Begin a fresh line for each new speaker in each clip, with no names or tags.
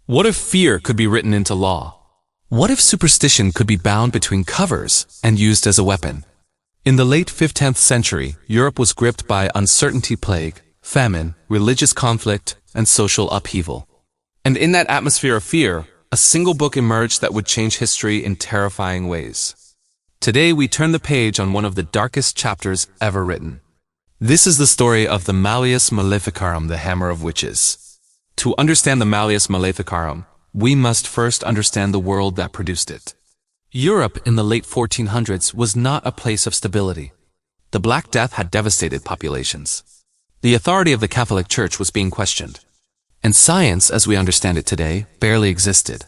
What if fear could be written into law? What if superstition could be bound between covers and used as a weapon? In the late 15th century, Europe was gripped by uncertainty, plague, famine, religious conflict, and social upheaval. And in that atmosphere of fear, a single book emerged that would change history in terrifying ways. Today we turn the page on one of the darkest chapters ever written. This is the story of the Malleus Maleficarum, the Hammer of Witches. To understand the Malleus Maleficarum, we must first understand the world that produced it. Europe in the late 1400s was not a place of stability. The Black Death had devastated populations. The authority of the Catholic Church was being questioned. And science, as we understand it today, barely existed.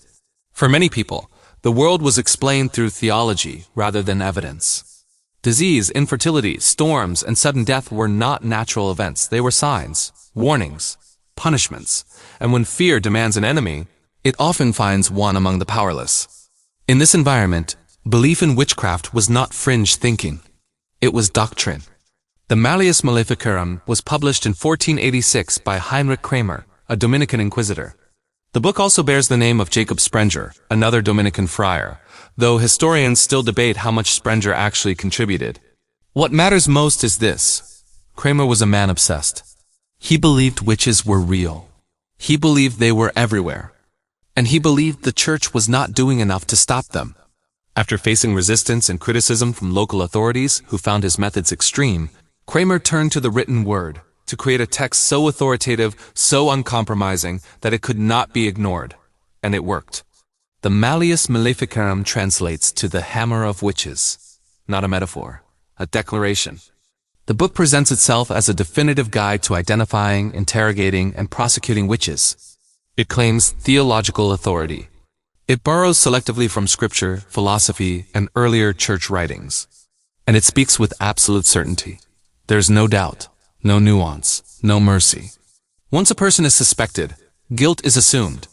For many people, the world was explained through theology rather than evidence. Disease, infertility, storms, and sudden death were not natural events. They were signs, warnings, punishments, and when fear demands an enemy, it often finds one among the powerless. In this environment, belief in witchcraft was not fringe thinking. It was doctrine. The Malleus Maleficarum was published in 1486 by Heinrich Kramer, a Dominican inquisitor. The book also bears the name of Jacob Sprenger, another Dominican friar, though historians still debate how much Sprenger actually contributed. What matters most is this: Kramer was a man obsessed. He believed witches were real. He believed they were everywhere. And he believed the church was not doing enough to stop them. After facing resistance and criticism from local authorities who found his methods extreme, Kramer turned to the written word to create a text so authoritative, so uncompromising, that it could not be ignored. And it worked. The Malleus Maleficarum translates to the Hammer of Witches, not a metaphor, a declaration. The book presents itself as a definitive guide to identifying, interrogating, and prosecuting witches. It claims theological authority. It borrows selectively from scripture, philosophy, and earlier church writings. And it speaks with absolute certainty. There's no doubt, no nuance, no mercy. Once a person is suspected, guilt is assumed.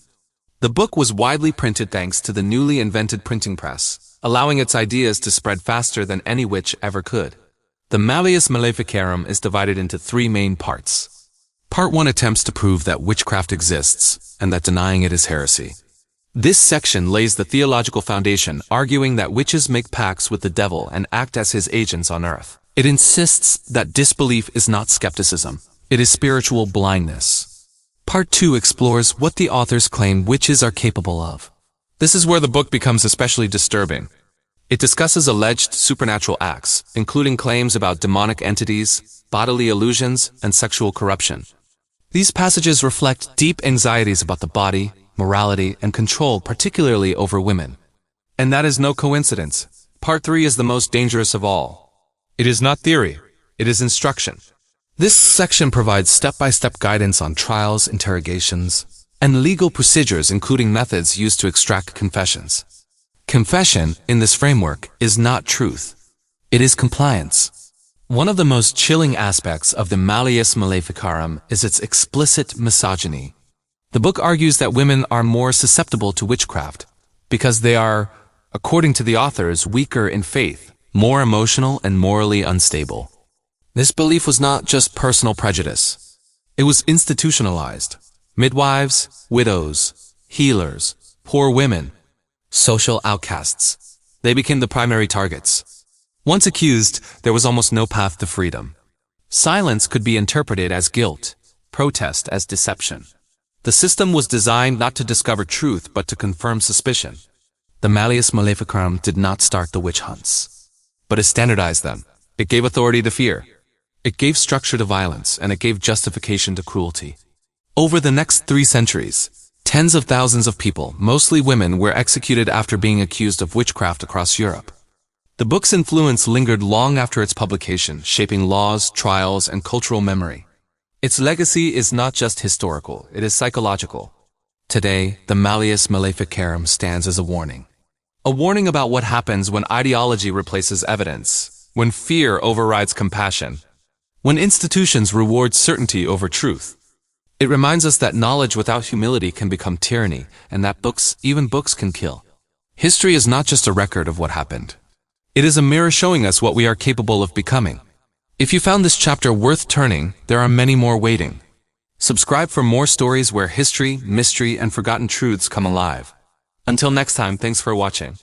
The book was widely printed thanks to the newly invented printing press, allowing its ideas to spread faster than any witch ever could. The Malleus Maleficarum is divided into three main parts. Part 1 attempts to prove that witchcraft exists and that denying it is heresy. This section lays the theological foundation, arguing that witches make pacts with the devil and act as his agents on earth. It insists that disbelief is not skepticism. It is spiritual blindness. Part 2 explores what the authors claim witches are capable of. This is where the book becomes especially disturbing. It discusses alleged supernatural acts, including claims about demonic entities, bodily illusions, and sexual corruption. These passages reflect deep anxieties about the body, morality, and control, particularly over women. And that is no coincidence. Part 3 is the most dangerous of all. It is not theory, it is instruction. This section provides step-by-step guidance on trials, interrogations, and legal procedures, including methods used to extract confessions. Confession, in this framework, is not truth. It is compliance. One of the most chilling aspects of the Malleus Maleficarum is its explicit misogyny. The book argues that women are more susceptible to witchcraft because they are, according to the authors, weaker in faith, more emotional and morally unstable. This belief was not just personal prejudice. It was institutionalized. Midwives, widows, healers, poor women, social outcasts. They became the primary targets. Once accused, there was almost no path to freedom. Silence could be interpreted as guilt, protest as deception. The system was designed not to discover truth, but to confirm suspicion. The Malleus Maleficarum did not start the witch hunts, but it standardized them. It gave authority to fear. It gave structure to violence, and it gave justification to cruelty. Over the next 3 centuries, tens of thousands of people, mostly women, were executed after being accused of witchcraft across Europe. The book's influence lingered long after its publication, shaping laws, trials, and cultural memory. Its legacy is not just historical, it is psychological. Today, the Malleus Maleficarum stands as a warning. A warning about what happens when ideology replaces evidence, when fear overrides compassion, when institutions reward certainty over truth. It reminds us that knowledge without humility can become tyranny, and that books, even books, can kill. History is not just a record of what happened. It is a mirror showing us what we are capable of becoming. If you found this chapter worth turning, there are many more waiting. Subscribe for more stories where history, mystery, and forgotten truths come alive. Until next time, thanks for watching.